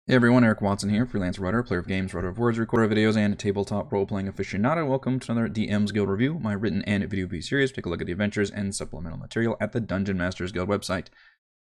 Hey everyone, Eric Watson here, freelance writer, player of games, writer of words, recorder of videos, and tabletop role-playing aficionado. Welcome to another DM's Guild review, my written and video piece series. Take a look at the adventures and supplemental material at the Dungeon Masters Guild website.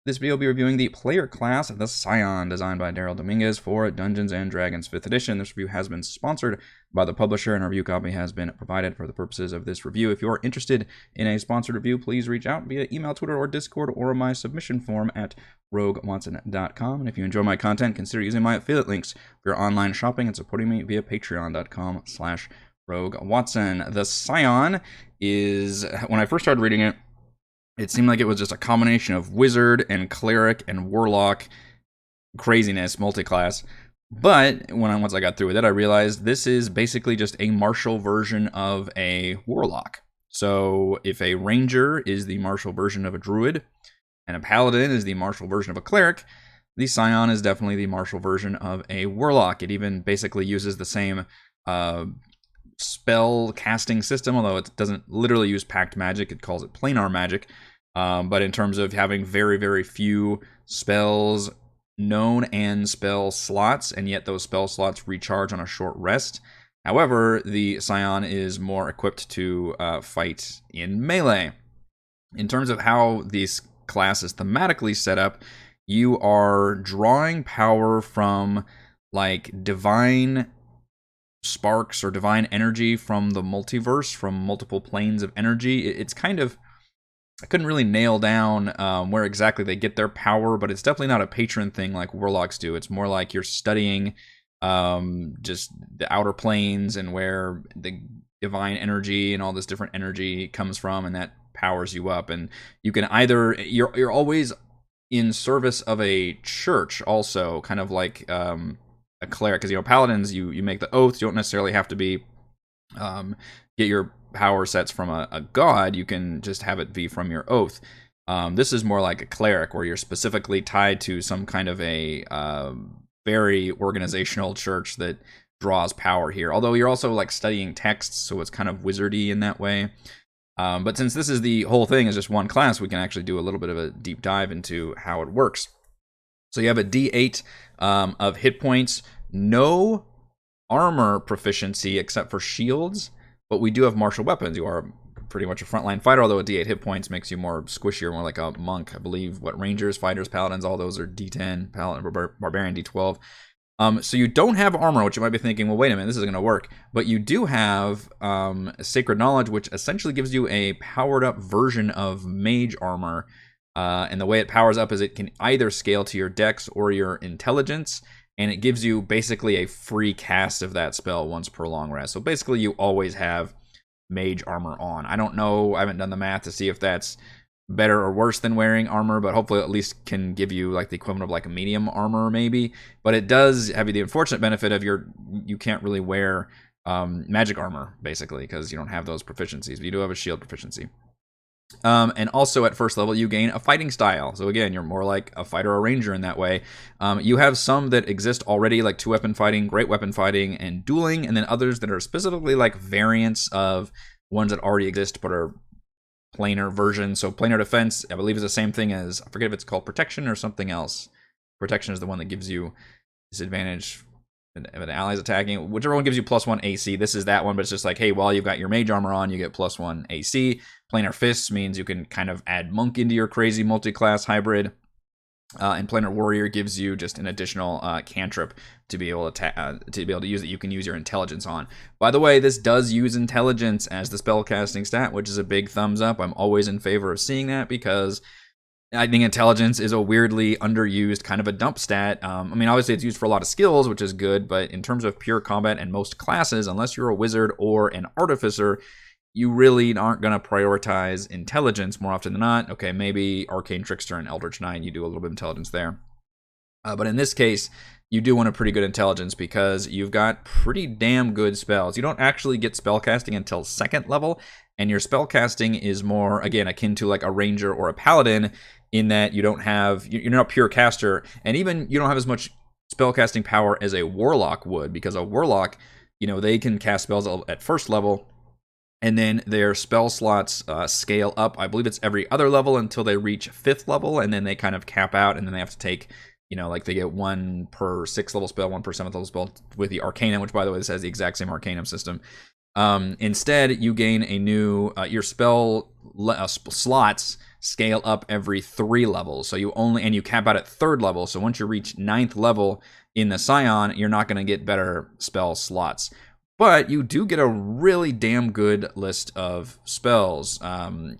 This video will be reviewing the player class, the Scion, designed by Darel Dominguez for Dungeons & Dragons 5th edition. This review has been sponsored by the publisher, and a review copy has been provided for the purposes of this review. If you are interested in a sponsored review, please reach out via email, Twitter, or Discord, or my submission form at roguewatson.com. And if you enjoy my content, consider using my affiliate links for your online shopping and supporting me via patreon.com/roguewatson. The Scion is, when I first started reading it, it seemed like it was just a combination of wizard and cleric and warlock craziness, multi-class. But once I got through with it, I realized this is basically just a martial version of a warlock. So if a ranger is the martial version of a druid, and a paladin is the martial version of a cleric, the Scion is definitely the martial version of a warlock. It even basically uses the same spell casting system, although it doesn't literally use pact magic. It calls it planar magic. But in terms of having very, very few spells known and spell slots, and yet those spell slots recharge on a short rest. However, the Scion is more equipped to fight in melee. In terms of how this class is thematically set up, you are drawing power from like divine sparks or divine energy from the multiverse, from multiple planes of energy. It's kind of, I couldn't really nail down where exactly they get their power, but it's definitely not a patron thing like warlocks do. It's more like you're studying just the outer planes and where the divine energy and all this different energy comes from, and that powers you up. And you can either, you're always in service of a church also, kind of like a cleric, because paladins, you make the oath. You don't necessarily have to be get your power sets from a god. You can just have it be from your oath. This is more like a cleric, where you're specifically tied to some kind of a very organizational church that draws power here. Although you're also like studying texts, so it's kind of wizardy in that way. But since this is the whole thing is just one class, we can actually do a little bit of a deep dive into how it works. So you have a D8 of hit points, no armor proficiency except for shields, but we do have martial weapons. You are pretty much a frontline fighter, although a D8 hit points makes you more squishier, more like a monk. I believe what rangers, fighters, paladins, all those are D10, paladin, barbarian D12. So you don't have armor, which you might be thinking, well, wait a minute, this isn't going to work. But you do have Sacred Knowledge, which essentially gives you a powered-up version of mage armor. And the way it powers up is it can either scale to your dex or your intelligence, and it gives you basically a free cast of that spell once per long rest. So basically, you always have mage armor on. I don't know, I haven't done the math to see if that's better or worse than wearing armor, but hopefully at least can give you like the equivalent of like a medium armor maybe. But it does have the unfortunate benefit of you can't really wear magic armor basically, because you don't have those proficiencies, but you do have a shield proficiency. And also at first level you gain a fighting style, so again you're more like a fighter or ranger in that way. You have some that exist already, like 2-weapon fighting, great weapon fighting, and dueling, and then others that are specifically like variants of ones that already exist but are planar version. So planar defense, I believe, is the same thing as, I forget if it's called protection or something else. Protection is the one that gives you disadvantage if an ally's attacking. Whichever one gives you +1 AC. This is that one, but it's just like, hey, while you've got your mage armor on, you get +1 AC. Planar fists means you can kind of add monk into your crazy multi-class hybrid. And planar warrior gives you just an additional cantrip to be able to use that you can use your intelligence on. By the way, this does use intelligence as the spellcasting stat, which is a big thumbs up. I'm always in favor of seeing that, because I think intelligence is a weirdly underused kind of a dump stat. I mean, obviously it's used for a lot of skills, which is good, but in terms of pure combat and most classes, unless you're a wizard or an artificer, you really aren't going to prioritize intelligence more often than not. Okay, maybe Arcane Trickster and Eldritch Knight, you do a little bit of intelligence there. But in this case, you do want a pretty good intelligence, because you've got pretty damn good spells. You don't actually get spellcasting until 2nd level, and your spellcasting is more, again, akin to like a ranger or a paladin, in that you don't have, you're not a pure caster, and even you don't have as much spellcasting power as a warlock would, because a warlock, they can cast spells at 1st level, and then their spell slots scale up. I believe it's every other level until they reach 5th level, and then they kind of cap out, and then they have to take like they get 1 per 6th level spell, 1 per 7th level spell with the Arcanum, which by the way, this has the exact same Arcanum system. Instead, you gain a new, your spell slots scale up every 3 levels. So you cap out at 3rd level. So once you reach 9th level in the Scion, you're not going to get better spell slots. But you do get a really damn good list of spells.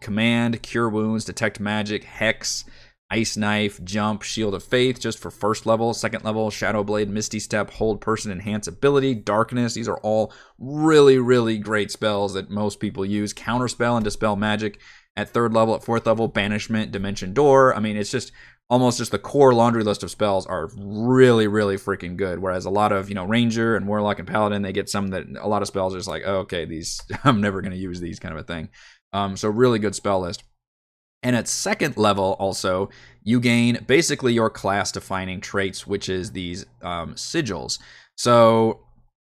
Command, Cure Wounds, Detect Magic, Hex, Ice Knife, Jump, Shield of Faith, just for 1st level. 2nd level, Shadow Blade, Misty Step, Hold Person, Enhance Ability, Darkness. These are all really, really great spells that most people use. Counterspell and Dispel Magic at 3rd level. At 4th level, Banishment, Dimension Door. I mean, it's just almost just the core laundry list of spells are really, really freaking good. Whereas a lot of, Ranger and Warlock and Paladin, they get some that a lot of spells are just like, oh, okay, these, I'm never going to use these kind of a thing. So really good spell list. And at 2nd level, also, you gain basically your class-defining traits, which is these sigils. So,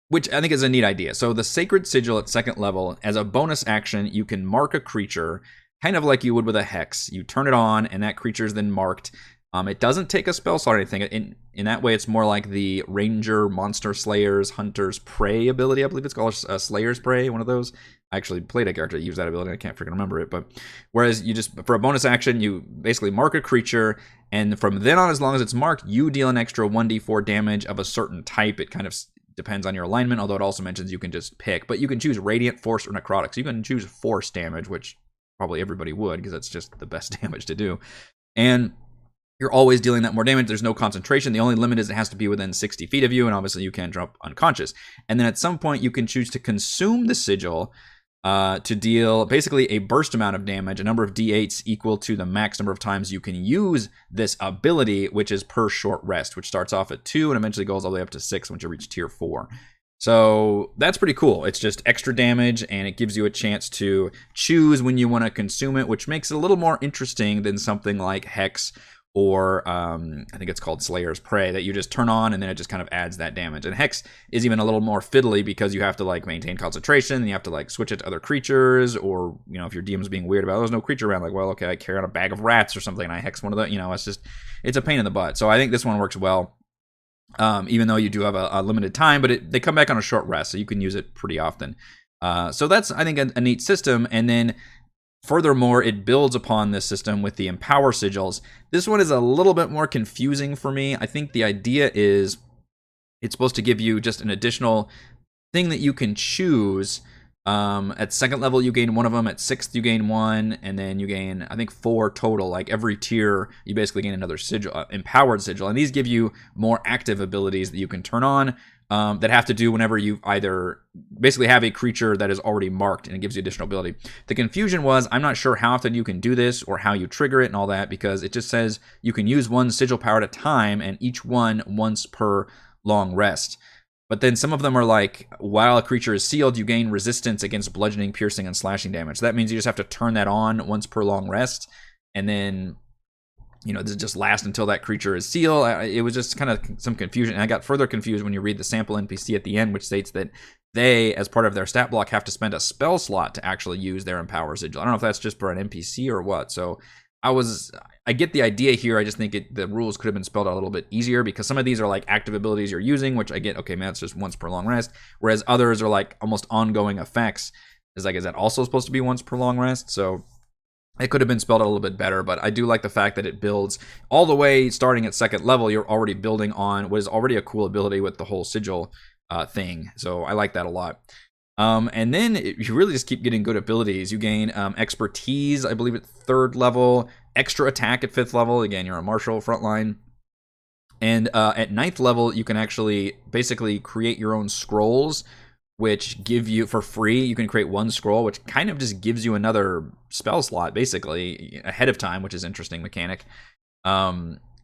which I think is a neat idea. So the Sacred Sigil at 2nd level, as a bonus action, you can mark a creature, kind of like you would with a Hex. You turn it on, and that creature is then marked. It doesn't take a spell slot or anything. In that way, it's more like the Ranger, Monster Slayers, Hunter's Prey ability. I believe it's called Slayer's Prey, one of those. I actually played a character that used that ability. I can't freaking remember it. But whereas you just, for a bonus action, you basically mark a creature, and from then on, as long as it's marked, you deal an extra 1d4 damage of a certain type. It kind of depends on your alignment, although it also mentions you can just pick. But you can choose Radiant, Force, or Necrotic. So you can choose Force damage, which probably everybody would, because that's just the best damage to do. And you're always dealing that more damage. There's no concentration. The only limit is it has to be within 60 feet of you, and obviously you can't drop unconscious. And then at some point, you can choose to consume the sigil to deal basically a burst amount of damage, a number of d8s equal to the max number of times you can use this ability, which is per short rest, which starts off at 2 and eventually goes all the way up to 6 once you reach tier 4. So that's pretty cool. It's just extra damage, and it gives you a chance to choose when you want to consume it, which makes it a little more interesting than something like Hex or I think it's called Slayer's Prey, that you just turn on and then it just kind of adds that damage. And Hex is even a little more fiddly because you have to like maintain concentration, and you have to like switch it to other creatures, or if your DM's being weird about there's no creature around, like, well, okay, I carry on a bag of rats or something and I Hex one of the, it's a pain in the butt. So I think this one works well. Even though you do have a limited time, but they come back on a short rest, so you can use it pretty often. So that's, I think, a neat system. And then furthermore, it builds upon this system with the Empower Sigils. This one is a little bit more confusing for me. I think the idea is it's supposed to give you just an additional thing that you can choose. At 2nd level, you gain 1 of them. At 6th, you gain 1, and then you gain, I think, 4 total. Like every tier, you basically gain another sigil, empowered sigil, and these give you more active abilities that you can turn on. That have to do whenever you either basically have a creature that is already marked, and it gives you additional ability. The confusion was, I'm not sure how often you can do this or how you trigger it and all that, because it just says you can use 1 sigil power at a time, and each one once per long rest. But then some of them are like, while a creature is sealed, you gain resistance against bludgeoning, piercing, and slashing damage. So that means you just have to turn that on once per long rest, and then does it just last until that creature is sealed? It was just kind of some confusion. And I got further confused when you read the sample NPC at the end, which states that they, as part of their stat block, have to spend a spell slot to actually use their Empower Sigil. I don't know if that's just for an NPC or what. So I get the idea here. I just think the rules could have been spelled out a little bit easier, because some of these are like active abilities you're using, which I get, okay, man, it's just once per long rest. Whereas others are like almost ongoing effects. Is that also supposed to be once per long rest? So it could have been spelled out a little bit better, but I do like the fact that it builds all the way starting at 2nd level. You're already building on what is already a cool ability with the whole sigil thing. So I like that a lot. And then you really just keep getting good abilities. You gain expertise, I believe, at 3rd level, extra attack at 5th level. Again, you're a martial frontline. And at 9th level, you can actually basically create your own scrolls, which give you, for free, you can create 1 scroll, which kind of just gives you another spell slot, basically, ahead of time, which is an interesting mechanic.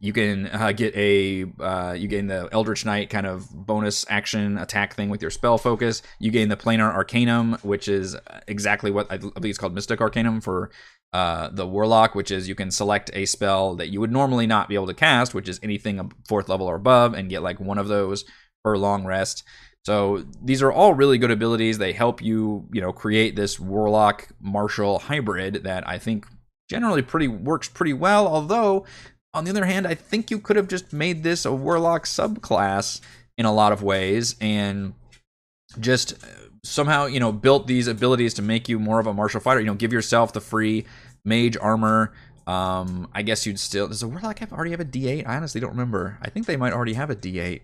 You can get you gain the Eldritch Knight kind of bonus action attack thing with your spell focus. You gain the Planar Arcanum, which is exactly what I believe it's called, Mystic Arcanum for the Warlock, which is you can select a spell that you would normally not be able to cast, which is anything 4th level or above, and get like 1 of those per long rest. So these are all really good abilities. They help you, create this Warlock Martial hybrid that I think generally works pretty well, although On the other hand, I think you could have just made this a warlock subclass in a lot of ways, and just somehow, built these abilities to make you more of a martial fighter. Give yourself the free mage armor. I guess you'd still. Does a warlock already have a D8? I honestly don't remember. I think they might already have a D8.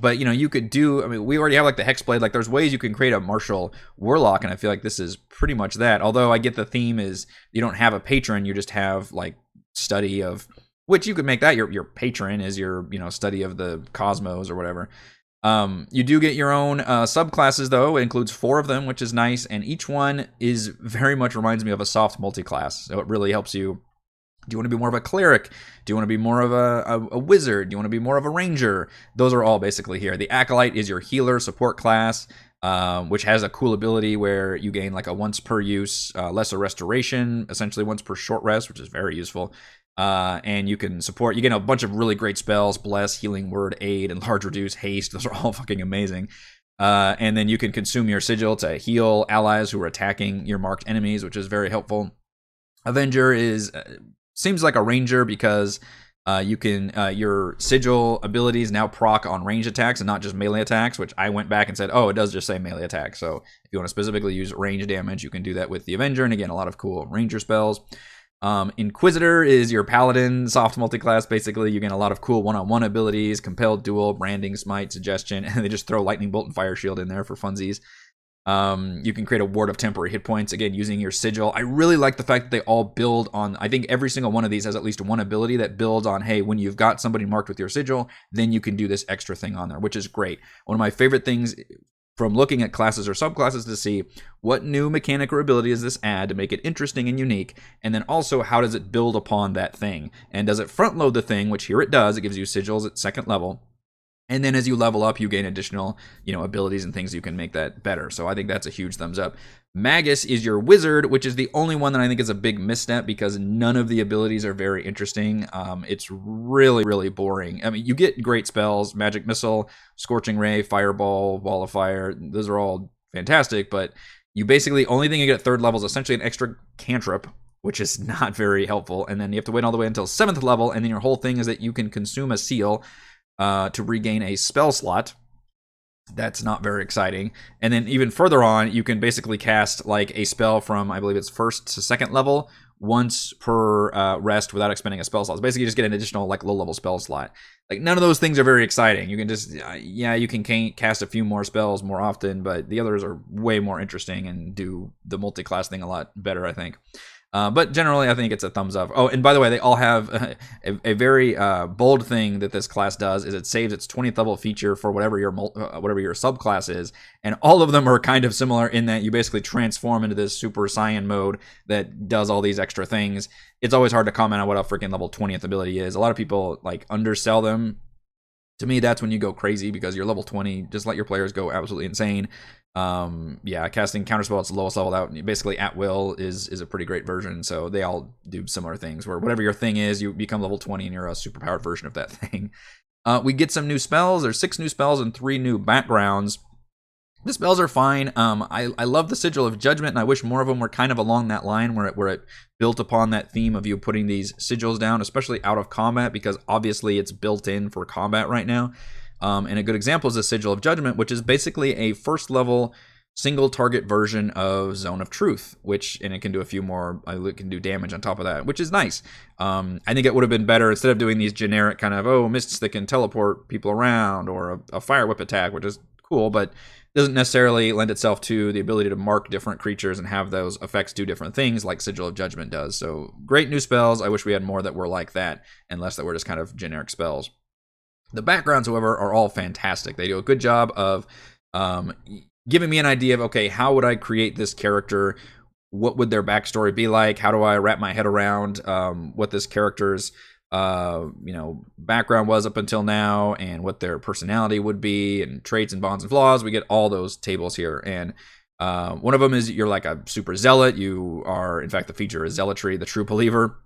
But you could do. I mean, we already have like the hexblade. Like, there's ways you can create a martial warlock, and I feel like this is pretty much that. Although I get the theme is you don't have a patron, you just have like study of, which you could make that your patron is your study of the cosmos or whatever. You do get your own subclasses, though. It includes 4 of them, which is nice, and each one is very much reminds me of a soft multi-class, so it really helps you. Do you want to be more of a cleric? Do you want to be more of a wizard? Do you want to be more of a ranger? Those are all basically here. The acolyte is your healer support class, which has a cool ability where you gain like a once per use lesser restoration, essentially once per short rest, which is very useful. And you can support, you get a bunch of really great spells: bless, healing word, aid, and large reduce, haste. Those are all fucking amazing. And then you can consume your sigil to heal allies who are attacking your marked enemies, which is very helpful. Avenger is seems like a ranger because you can your sigil abilities now proc on range attacks and not just melee attacks, which I went back and said, oh, it does just say melee attack. So if you want to specifically use range damage, you can do that with the Avenger. And again, a lot of cool ranger spells. Inquisitor is your paladin soft multiclass. Basically, you gain a lot of cool one-on-one abilities: compelled duel, branding, smite, suggestion, and they just throw lightning bolt and fire shield in there for funsies. You can create a ward of temporary hit points, again using your sigil. I really like the fact that they all build on, I think every single one of these has at least one ability that builds on, hey, when you've got somebody marked with your sigil, then you can do this extra thing on there, which is great. One of my favorite things from looking at classes or subclasses to see what new mechanic or ability does this add to make it interesting and unique, and then also how does it build upon that thing, and does it front load the thing, which here it does. It gives you sigils at 2nd level, and then as you level up, you gain additional, abilities and things you can make that better. So I think that's a huge thumbs up. Magus is your wizard, which is the only one that I think is a big misstep because none of the abilities are very interesting. It's really, really boring. I mean, you get great spells: magic missile, scorching ray, fireball, wall of fire. Those are all fantastic, but you basically, only thing you get at 3rd level is essentially an extra cantrip, which is not very helpful. And then you have to wait all the way until 7th level, and then your whole thing is that you can consume a seal to regain a spell slot. That's not very exciting. And then even further on, you can basically cast like a spell from, I believe it's 1st to 2nd level once per rest without expending a spell slot. So basically you just get an additional like low level spell slot. Like, none of those things are very exciting. You can just, you can cast a few more spells more often, but the others are way more interesting and do the multi-class thing a lot better, I think. But generally, I think it's a thumbs up. Oh, and by the way, they all have a very bold thing that this class does is it saves its 20th level feature for whatever your subclass is, and all of them are kind of similar in that you basically transform into this super Scion mode that does all these extra things. It's always hard to comment on what a freaking level 20th ability is. A lot of people like undersell them. To me, that's when you go crazy because you're level 20. Just let your players go absolutely insane. Casting counterspell at the lowest level out, basically at will, is a pretty great version. So they all do similar things where whatever your thing is, you become level 20 and you're a superpowered version of that thing. We get some new spells. There's 6 new spells and 3 new backgrounds. The spells are fine. I love the Sigil of Judgment, and I wish more of them were kind of along that line where it built upon that theme of you putting these sigils down, especially out of combat, because obviously it's built in for combat right now. And a good example is the Sigil of Judgment, which is basically a 1st level single target version of Zone of Truth, and it can do a few more, it can do damage on top of that, which is nice. I think it would have been better instead of doing these generic kind of, mists that can teleport people around, or a fire whip attack, which is cool, but doesn't necessarily lend itself to the ability to mark different creatures and have those effects do different things like Sigil of Judgment does. So great new spells. I wish we had more that were like that and less that were just kind of generic spells. The backgrounds, however, are all fantastic. They do a good job of giving me an idea of, okay, how would I create this character? What would their backstory be like? How do I wrap my head around what this character's background was up until now, and what their personality would be, and traits and bonds and flaws? We get all those tables here, and one of them is you're like a super zealot. You are, in fact, the feature is zealotry, the true believer.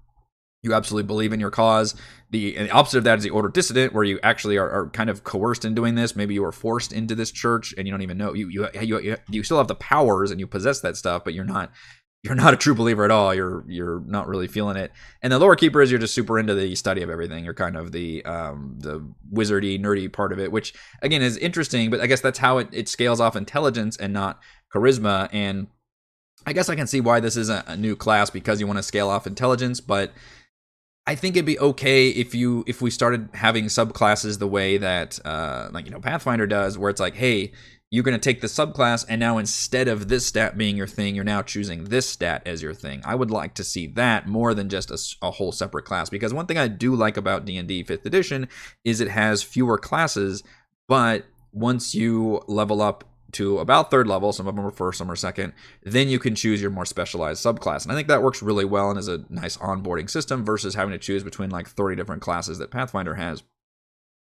You absolutely believe in your cause. The opposite of that is the order dissident, where you actually are kind of coerced in doing this. Maybe you were forced into this church and you don't even know. You still have the powers and you possess that stuff, but you're you're not a true believer at all. You're not really feeling it. And the lower keepers, you're just super into the study of everything. You're kind of the wizardy, nerdy part of it, which again is interesting. But I guess that's how it scales off intelligence and not charisma. And I guess I can see why this isn't a new class, because you want to scale off intelligence. But I think it'd be okay if we started having subclasses the way that Pathfinder does, where it's like, hey, you're going to take the subclass, and now instead of this stat being your thing, you're now choosing this stat as your thing. I would like to see that more than just a whole separate class, because one thing I do like about D&D 5th edition is it has fewer classes, but once you level up to about 3rd level, some of them are 1st, some are 2nd, then you can choose your more specialized subclass. And I think that works really well and is a nice onboarding system versus having to choose between like 30 different classes that Pathfinder has.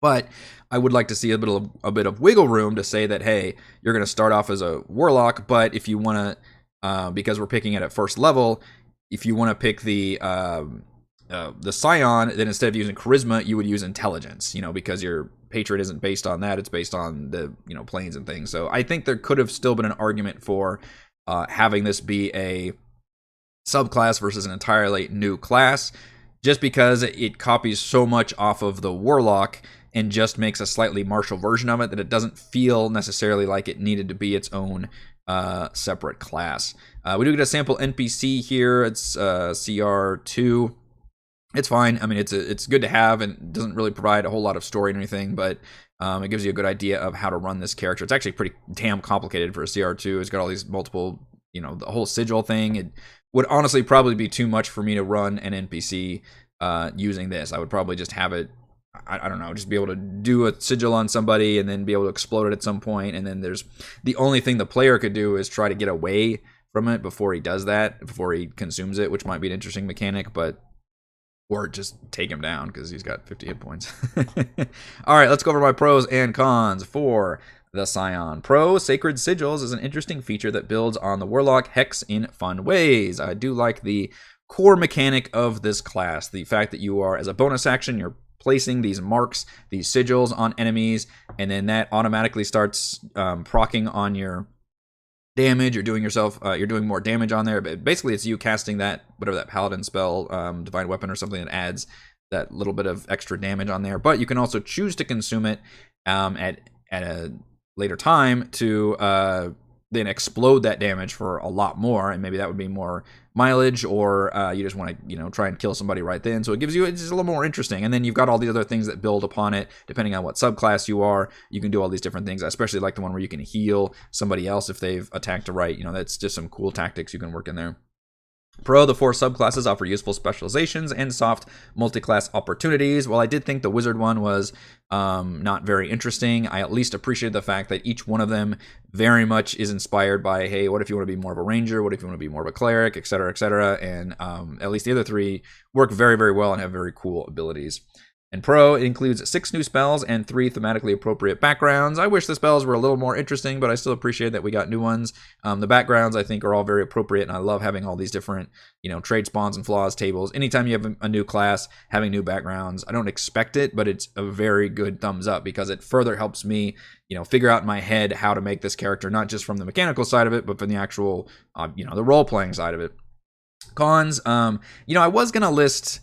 But I would like to see a bit of wiggle room to say that, hey, you're going to start off as a warlock, but if you want to, because we're picking it at 1st level, if you want to pick the Scion, then instead of using charisma, you would use intelligence, because your patron isn't based on that. It's based on the, planes and things. So I think there could have still been an argument for having this be a subclass versus an entirely new class, just because it copies so much off of the warlock and just makes a slightly martial version of it that it doesn't feel necessarily like it needed to be its own separate class. We do get a sample NPC here. It's CR2. It's fine. I mean, it's good to have, and doesn't really provide a whole lot of story or anything, but it gives you a good idea of how to run this character. It's actually pretty damn complicated for a CR2. It's got all these multiple, the whole sigil thing. It would honestly probably be too much for me to run an NPC using this. I would probably just have it, I don't know, just be able to do a sigil on somebody and then be able to explode it at some point. And then there's the only thing the player could do is try to get away from it before he does that, before he consumes it, which might be an interesting mechanic, or just take him down because he's got 50 hit points. All right, let's go over my pros and cons for the Scion. Pro, Sacred Sigils is an interesting feature that builds on the Warlock Hex in fun ways. I do like the core mechanic of this class. The fact that you are, as a bonus action, you're placing these marks, these sigils on enemies, and then that automatically starts proccing on your damage. You're doing more damage on there, but basically it's you casting that, whatever that paladin spell, divine weapon or something, that adds that little bit of extra damage on there. But you can also choose to consume it at a later time to then explode that damage for a lot more, and maybe that would be more mileage, or you just want to try and kill somebody right then. So it's just a little more interesting. And then you've got all these other things that build upon it depending on what subclass you are. You can do all these different things. I especially like the one where you can heal somebody else if they've attacked to right. That's just some cool tactics you can work in there. Pro, the 4 subclasses offer useful specializations and soft multi-class opportunities. While I did think the wizard one was not very interesting, I at least appreciated the fact that each one of them very much is inspired by, hey, what if you want to be more of a ranger? What if you want to be more of a cleric, et cetera, et cetera? And at least the other 3 work very, very well and have very cool abilities. And Pro, it includes 6 new spells and 3 thematically appropriate backgrounds. I wish the spells were a little more interesting, but I still appreciate that we got new ones. The backgrounds, I think, are all very appropriate, and I love having all these different, trade spawns and flaws tables. Anytime you have a new class, having new backgrounds, I don't expect it, but it's a very good thumbs up, because it further helps me, figure out in my head how to make this character, not just from the mechanical side of it, but from the actual, the role-playing side of it. Cons, I was going to list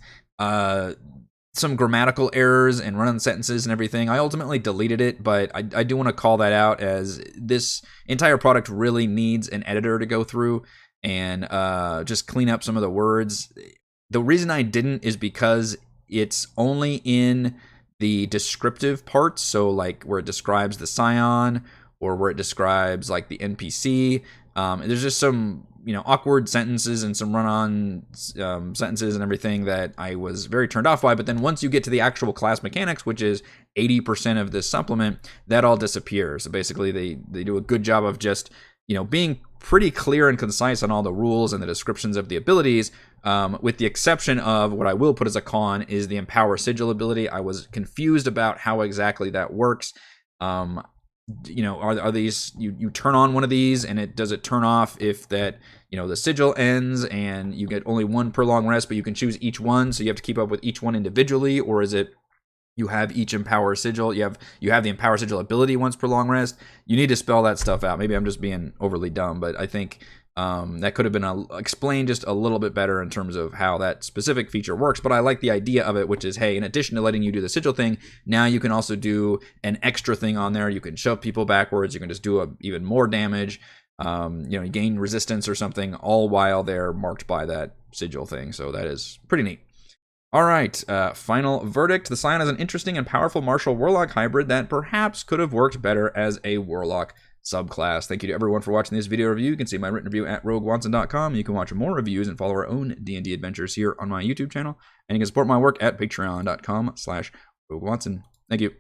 some grammatical errors and run-on sentences and everything. I ultimately deleted it, but I do want to call that out, as this entire product really needs an editor to go through and just clean up some of the words. The reason I didn't is because it's only in the descriptive parts, so like where it describes the Scion or where it describes like the NPC. There's just some awkward sentences and some run-on sentences and everything that I was very turned off by. But then once you get to the actual class mechanics, which is 80% of this supplement, that all disappears. So basically they do a good job of just being pretty clear and concise on all the rules and the descriptions of the abilities, with the exception of what I will put as a con is the Empower Sigil ability. I was confused about how exactly that works. Are these, you turn on one of these and does it turn off if that the sigil ends and you get only one per long rest, but you can choose each one, so you have to keep up with each one individually? Or is it you have each Empower Sigil, you have the Empower Sigil ability once per long rest? You need to spell that stuff out. Maybe I'm just being overly dumb, but I think That could have been explained just a little bit better in terms of how that specific feature works, but I like the idea of it, which is, hey, in addition to letting you do the sigil thing, now you can also do an extra thing on there. You can shove people backwards. You can just do even more damage. You gain resistance or something, all while they're marked by that sigil thing. So that is pretty neat. All right, final verdict. The Scion is an interesting and powerful martial warlock hybrid that perhaps could have worked better as a warlock subclass. Thank you to everyone for watching this video review. You can see my written review at roguewatson.com. You can watch more reviews and follow our own D&D adventures here on my YouTube channel. And you can support my work at patreon.com/roguewatson. Thank you.